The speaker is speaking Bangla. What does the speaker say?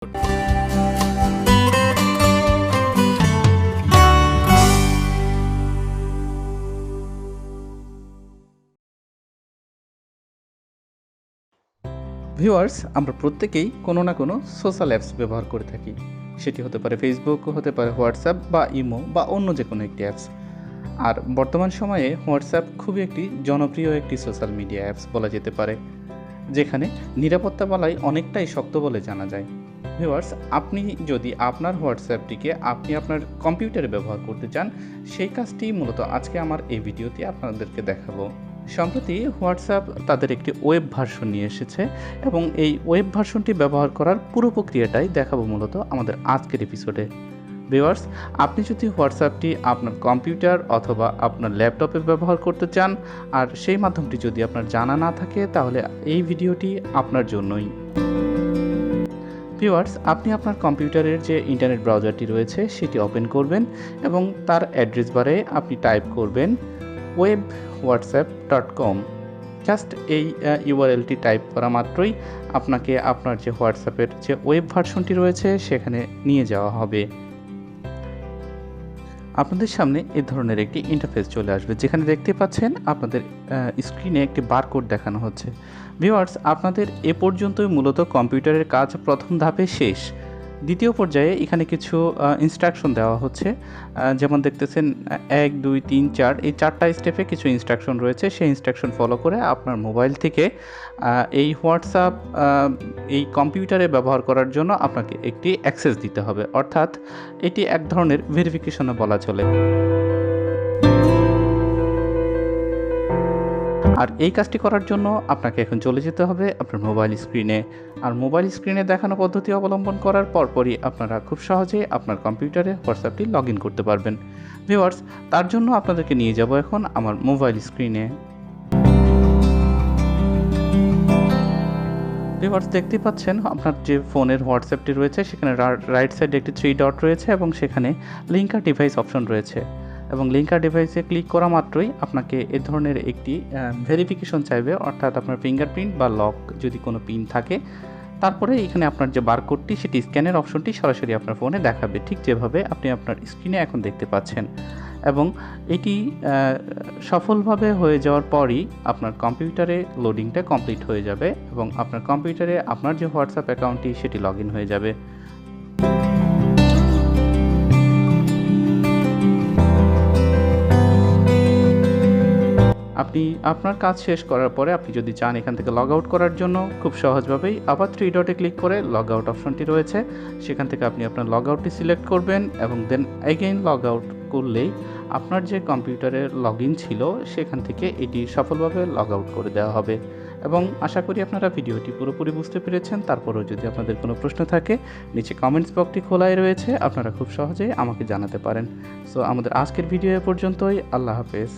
ভিউয়ার্স, আমরা প্রত্যেকেই কোনো না কোনো সোশ্যাল অ্যাপস ব্যবহার করে থাকি। সেটি হতে পারে ফেসবুক, হতে পারে হোয়াটসঅ্যাপ বা ইমো বা অন্য যে কোনো একটি অ্যাপস। আর বর্তমান সময়ে হোয়াটসঅ্যাপ খুবই একটি জনপ্রিয় একটি সোশ্যাল মিডিয়া অ্যাপস বলা যেতে পারে, যেখানে নিরাপত্তা বলাই অনেকটাই শক্ত বলে জানা যায়। ভিউয়ার্স, আপনি যদি আপনার হোয়াটসঅ্যাপটিকে আপনি আপনার কম্পিউটারে ব্যবহার করতে চান, সেই কাজটি মূলত আজকে আমার এই ভিডিওতে আপনাদেরকে দেখাবো। সম্প্রতি হোয়াটসঅ্যাপ তাদের একটি ওয়েব ভার্সন নিয়ে এসেছে এবং এই ওয়েব ভার্সনটি ব্যবহার করার পুরো প্রক্রিয়াটাই দেখাবো মূলত আমাদের আজকের এপিসোডে। ভিউয়ার্স, আপনি যদি হোয়াটসঅ্যাপটি আপনার কম্পিউটার অথবা আপনার ল্যাপটপে ব্যবহার করতে চান আর সেই মাধ্যমটি যদি আপনার জানা না থাকে, তাহলে এই ভিডিওটি আপনার জন্যই। ভিউয়ার্স, আপনি আপনার কম্পিউটারের যে ইন্টারনেট ব্রাউজারটি রয়েছে সেটি ওপেন করবেন এবং তার অ্যাড্রেস বারে আপনি টাইপ করবেন webwhatsapp.com। জাস্ট এই ইউআরএলটি টাইপ করা মাত্রই আপনাকে আপনার যে হোয়াটসঅ্যাপের যে ওয়েব ভার্সনটি রয়েছে সেখানে নিয়ে যাওয়া হবে। আপনাদের সামনে এই ধরনের একটি ইন্টারফেস চলে আসবে, যেখানে দেখতে পাচ্ছেন আপনাদের স্ক্রিনে একটি বারকোড দেখানো হচ্ছে। ভিউয়ার্স, আপনাদের এ পর্যন্তই মূলত কম্পিউটারের কাজ প্রথম ধাপে শেষ। দ্বিতীয় পর্যায়ে এখানে কিছু ইনস্ট্রাকশন দেওয়া হচ্ছে, যেমন দেখতেছেন 1, 2, 3, 4 এই 4টা স্টেপে কিছু ইনস্ট্রাকশন রয়েছে। সেই ইনস্ট্রাকশন ফলো করে আপনার মোবাইল থেকে এই হোয়াটসঅ্যাপ এই কম্পিউটারে ব্যবহার করার জন্য আপনাকে একটি অ্যাক্সেস দিতে হবে, অর্থাৎ এটি এক ধরনের ভেরিফিকেশনও বলা চলে। আর এই কাজটি করার জন্য আপনাকে এখন চলে যেতে হবে আপনার মোবাইল স্ক্রিনে। আর মোবাইল স্ক্রিনে দেখানো পদ্ধতি অবলম্বন করার পরপরই আপনারা খুব সহজেই আপনার কম্পিউটারে হোয়াটসঅ্যাপটি লগ ইন করতে পারবেন। ভিউয়ার্স, তার জন্য আপনাদেরকে নিয়ে যাব এখন আমার মোবাইল স্ক্রিনে। ভিউয়ার্স, দেখতে পাচ্ছেন আপনার যে ফোনের হোয়াটসঅ্যাপটি রয়েছে সেখানে রাইট সাইডে একটি 3 ডট রয়েছে এবং সেখানে লিঙ্ক আর ডিভাইস অপশন রয়েছে। এবং লিঙ্ক আর ডিভাইসে ক্লিক করা মাত্রই আপনাকে এ ধরনের একটি ভেরিফিকেশন চাইবে, অর্থাৎ আপনার ফিঙ্গারপ্রিন্ট বা লক যদি কোনো পিন থাকে। তারপরে এখানে আপনার যে বারকোডটি সেটি স্ক্যানের অপশনটি সরাসরি আপনার ফোনে দেখাবে, ঠিক যেভাবে আপনি আপনার স্ক্রিনে এখন দেখতে পাচ্ছেন। এবং এটি সফলভাবে হয়ে যাওয়ার পরই আপনার কম্পিউটারে লোডিংটা কমপ্লিট হয়ে যাবে এবং আপনার কম্পিউটারে আপনার যে হোয়াটসঅ্যাপ অ্যাকাউন্টটি সেটি লগ ইন হয়ে যাবে। আপনি আপনার কাজ শেষ করার পরে আপনি যদি চান এখান থেকে লগ আউট করার জন্য, খুব সহজভাবেই আবার 3 ডটে ক্লিক করে লগ আউট অপশনটি রয়েছে, সেখান থেকে আপনি আপনার লগ আউটটি সিলেক্ট করবেন এবং দেন এগেইন লগ আউট করলেই আপনার যে কম্পিউটারে লগ ইন ছিল সেখান থেকে এটি সফলভাবে লগ আউট করে দেওয়া হবে। এবং আশা করি আপনারা ভিডিওটি পুরোপুরি বুঝতে পেরেছেন। তারপরেও যদি আপনাদের কোনো প্রশ্ন থাকে, নিচে কমেন্টস বক্সটি খোলাই রয়েছে, আপনারা খুব সহজেই আমাকে জানাতে পারেন। সো আমাদের আজকের ভিডিও এ পর্যন্তই। আল্লাহ হাফেজ।